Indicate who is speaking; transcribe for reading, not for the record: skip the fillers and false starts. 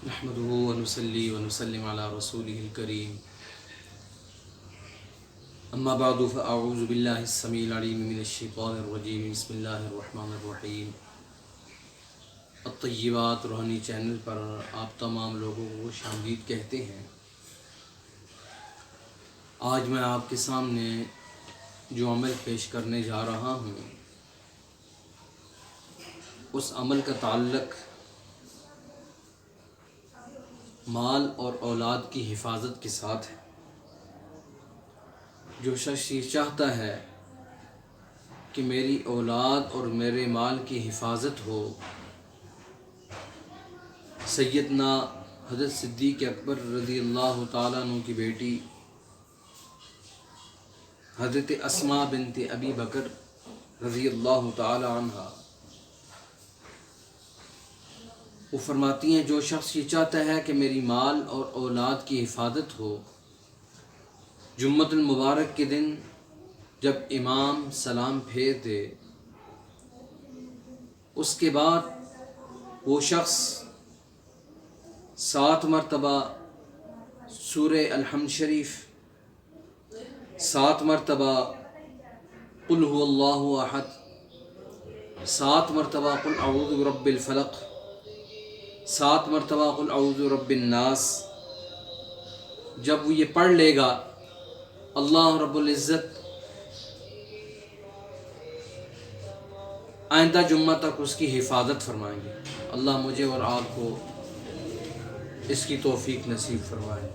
Speaker 1: نحمده ونصلي ونسلم على رسوله الكريم اما بعد فاعوذ بالله السميع العليم من الشيطان الرجيم بسم الله الرحمن الرحيم۔ الطیبات روحانی چینل پر آپ تمام لوگوں کو خوش آمدید کہتے ہیں۔ آج میں آپ کے سامنے جو عمل پیش کرنے جا رہا ہوں اس عمل کا تعلق مال اور اولاد کی حفاظت کے ساتھ ہے۔ جو شخص یہ چاہتا ہے کہ میری اولاد اور میرے مال کی حفاظت ہو، سیدنا حضرت صدیق اکبر رضی اللہ تعالیٰ عنہ کی بیٹی حضرت اسماء بنت ابی بکر رضی اللہ تعالی عنہ وہ فرماتی ہیں، جو شخص یہ چاہتا ہے کہ میری مال اور اولاد کی حفاظت ہو، جمعۃ المبارک کے دن جب امام سلام پھیر دے اس کے بعد وہ شخص 7 مرتبہ سورہ الحمد شریف، 7 مرتبہ قل هو اللہ احد، 7 مرتبہ قل اعوذ برب الفلق، 7 مرتبہ قل اعوذ برب الناس، جب وہ یہ پڑھ لے گا اللہ رب العزت آئندہ جمعہ تک اس کی حفاظت فرمائیں گے۔ اللہ مجھے اور آپ کو اس کی توفیق نصیب فرمائے۔